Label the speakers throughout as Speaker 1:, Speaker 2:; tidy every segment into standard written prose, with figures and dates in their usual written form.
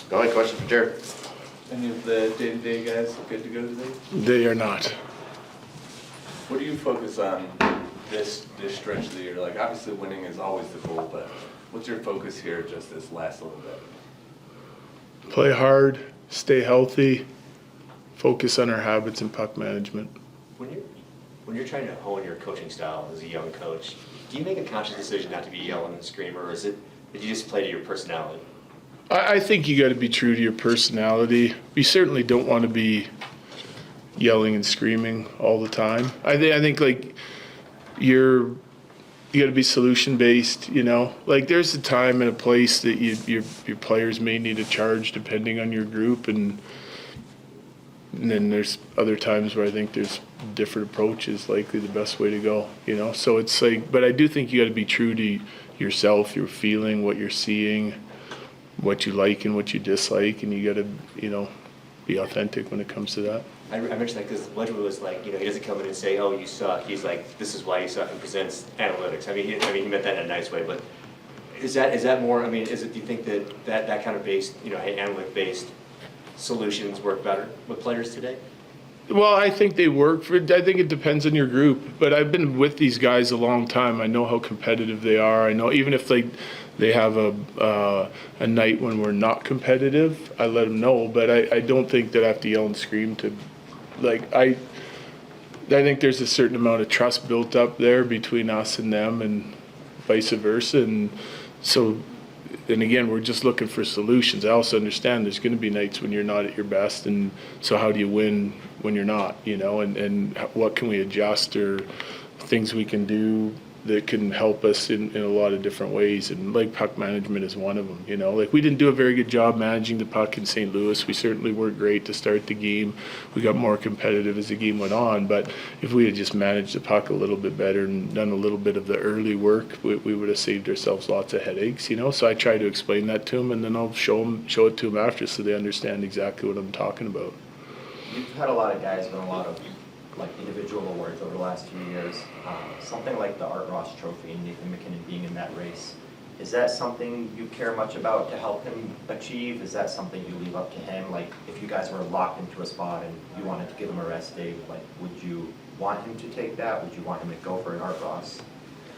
Speaker 1: Go ahead, question for Jared.
Speaker 2: Any of the day-to-day guys good to go today?
Speaker 3: They are not.
Speaker 2: What do you focus on this stretch of the year? Like, obviously winning is always the goal, but what's your focus here just this last little bit?
Speaker 3: Play hard, stay healthy, focus on our habits and puck management.
Speaker 4: When you're trying to hone your coaching style as a young coach, do you make a conscious decision not to be yelling and screaming, or is it that you just play to your personality?
Speaker 3: I think you got to be true to your personality. You certainly don't want to be yelling and screaming all the time. I think like you got to be solution based. You know, like there's a time and a place that your players may need a charge depending on your group, and then there's other times where I think there's different approaches likely the best way to go. You know, so it's like, but I do think you got to be true to yourself, your feeling, what you're seeing, what you like and what you dislike, and you got to, you know, be authentic when it comes to that.
Speaker 4: I mentioned that because Wedgwood was like, you know, he doesn't come in and say, "Oh, you suck." He's like, "This is why you suck," and presents analytics. I mean, he meant that in a nice way. But is that more? I mean, do you think that kind of based, you know, analytic based solutions work better with players today?
Speaker 3: Well, I think they work for. I think it depends on your group. But I've been with these guys a long time. I know how competitive they are. I know even if they have a night when we're not competitive, I let them know. But I don't think that I have to yell and scream to. Like I think there's a certain amount of trust built up there between us and them, and vice versa. And so, and again, we're just looking for solutions. I also understand there's going to be nights when you're not at your best, and so how do you win when you're not? You know, and what can we adjust or things we can do that can help us in a lot of different ways, and like puck management is one of them. You know, like we didn't do a very good job managing the puck in St. Louis. We certainly weren't great to start the game. We got more competitive as the game went on, but if we had just managed the puck a little bit better and done a little bit of the early work, we would have saved ourselves lots of headaches. You know, so I try to explain that to them, and then I'll show it to them after so they understand exactly what I'm talking about.
Speaker 5: You've had a lot of guys win a lot of like individual awards over the last few years. Something like the Art Ross Trophy and Nathan MacKinnon being in that race. Is that something you care much about to help him achieve? Is that something you leave up to him? Like if you guys were locked into a spot and you wanted to give him a rest day, like would you want him to take that? Would you want him to go for an Art Ross?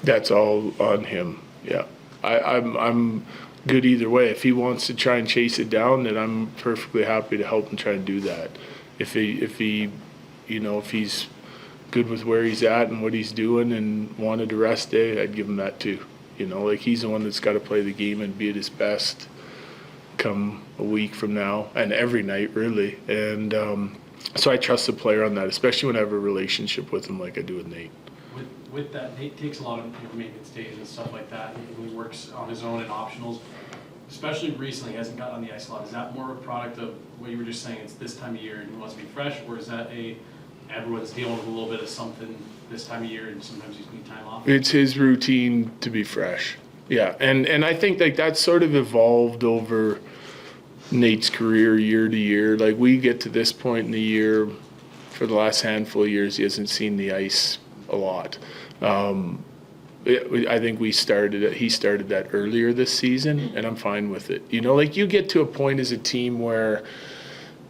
Speaker 3: That's all on him. Yeah, I'm good either way. If he wants to try and chase it down, then I'm perfectly happy to help him try and do that. If he you know, if he's good with where he's at and what he's doing and wanted a rest day, I'd give him that too. You know, like he's the one that's got to play the game and be at his best come a week from now and every night really. And so I trust the player on that, especially when I have a relationship with him like I do with Nate.
Speaker 6: With that, Nate takes a lot of maintenance days and stuff like that. He works on his own and optionals. Especially recently, he hasn't gotten on the ice a lot. Is that more a product of what you were just saying, it's this time of year and he wants to be fresh, or is that everyone's dealing with a little bit of something this time of year and sometimes you need time off?
Speaker 3: It's his routine to be fresh. Yeah, and I think like that's sort of evolved over Nate's career year to year. Like we get to this point in the year, for the last handful of years, he hasn't seen the ice a lot. I think he started that earlier this season, and I'm fine with it. You know, like you get to a point as a team where,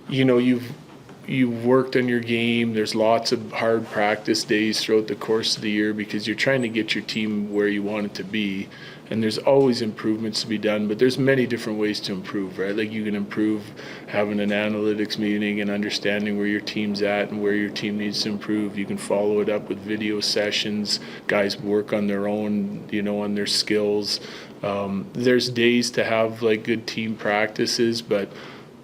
Speaker 3: you know, you've worked on your game. There's lots of hard practice days throughout the course of the year because you're trying to get your team where you want it to be. And there's always improvements to be done, but there's many different ways to improve, right? Like you can improve having an analytics meeting and understanding where your team's at and where your team needs to improve. You can follow it up with video sessions. Guys work on their own, you know, on their skills. There's days to have like good team practices, but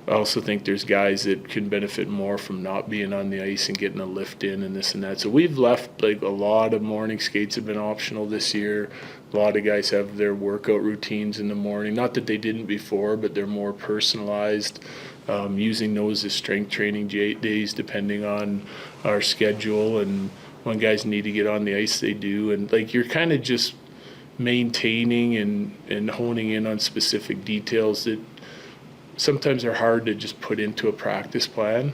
Speaker 3: I also think there's guys that can benefit more from not being on the ice and getting a lift in and this and that. So we've left like a lot of morning skates have been optional this year. A lot of guys have their workout routines in the morning. Not that they didn't before, but they're more personalized. Using those as strength training days depending on our schedule. And when guys need to get on the ice, they do. And like you're kind of just maintaining and honing in on specific details that sometimes are hard to just put into a practice plan.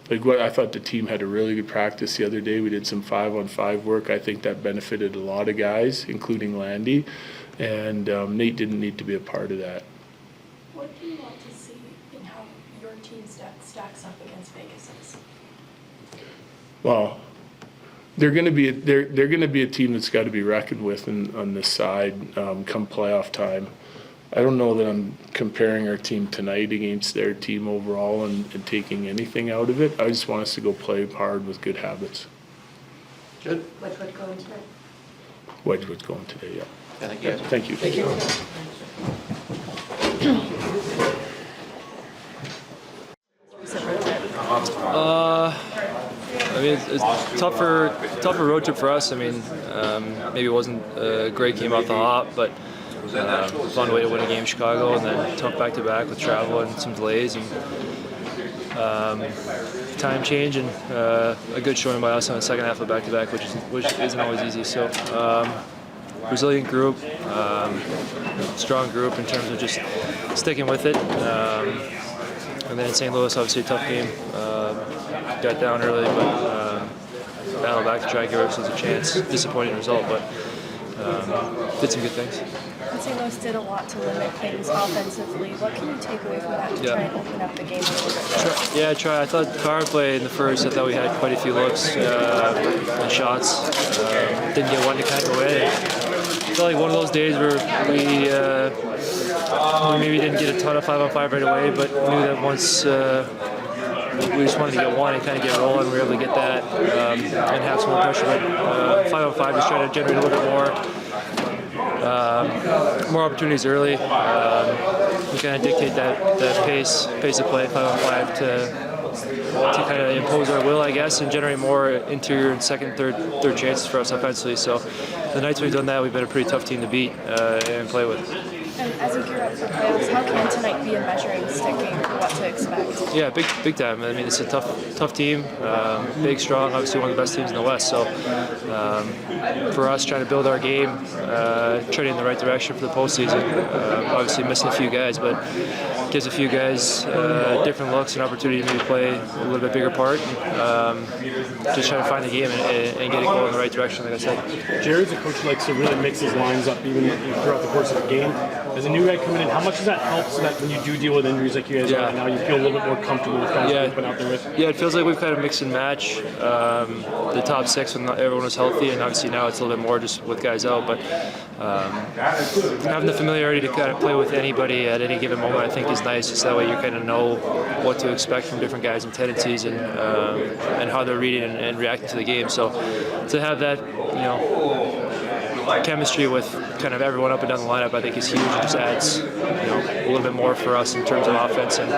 Speaker 3: Like what I thought the team had a really good practice the other day. We did some 5-on-5 work. I think that benefited a lot of guys, including Landy. And Nate didn't need to be a part of that.
Speaker 7: What do you want to
Speaker 1: stacks up against Vegas's?
Speaker 3: Well, they're going to be a team that's got to be reckoned with on this side come playoff time. I don't know that I'm comparing our team tonight against their team overall and taking anything out of it. I just want us to go play hard with good habits.
Speaker 7: Good.
Speaker 1: Wedgewood going tonight?
Speaker 3: Wedgewood's going today, yeah.
Speaker 7: Thank you.
Speaker 3: Thank you.
Speaker 7: Thank you.
Speaker 8: I mean, it's tougher road trip for us. I mean, maybe it wasn't a great game off the hop, but found a way to win a game in Chicago, and then tough back-to-back with travel and some delays and time change, and a good showing by us on the second half of back-to-back, which isn't always easy. So resilient group, strong group in terms of just sticking with it. And then in St. Louis, obviously a tough game. Got down early, but battled back to try to give ourselves a chance. Disappointing result, but did some good things.
Speaker 1: St. Louis did a lot to limit things offensively. What can you take away from that to try and open up the game a little bit?
Speaker 8: Yeah, I tried. I thought power play in the first, I thought we had quite a few looks and shots. Didn't get one to kind of away. I felt like one of those days where we maybe didn't get a ton of 5-on-5 right away, but knew that once we just wanted to get one and kind of get rolling, we were able to get that and have some more pressure. But 5-on-5 just trying to generate a little bit more opportunities early. We kind of dictate that pace of play, 5-on-5, to kind of impose our will, I guess, and generate more interior and second, third chances for us offensively. So the nights we've done that, we've been a pretty tough team to beat and play with.
Speaker 1: And as you gear up for playoffs, how can tonight be a measuring stick for what to expect?
Speaker 8: Yeah, big time. I mean, it's a tough team, big, strong, obviously one of the best teams in the West. So for us, trying to build our game, trending in the right direction for the postseason. Obviously missing a few guys, but gives a few guys different looks and opportunity to maybe play a little bit bigger part. Just trying to find the game and get it going in the right direction, like I said.
Speaker 9: Jared's a coach who likes to really mix his lines up even throughout the course of the game. As a new guy coming in, how much does that help so that when you do deal with injuries like you guys are right now, you feel a little bit more comfortable with guys you've been out there with?
Speaker 8: Yeah, it feels like we've kind of mixed and match the top six when everyone was healthy, and obviously now it's a little bit more just with guys out. But having the familiarity to kind of play with anybody at any given moment, I think, is nice. Just that way you kind of know what to expect from different guys and tendencies and how they're reading and reacting to the game. So to have that, chemistry with kind of everyone up and down the lineup, I think is huge. It just adds, a little bit more for us in terms of offense and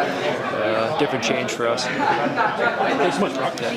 Speaker 8: different change for us.
Speaker 9: Thanks so much.
Speaker 8: Yeah.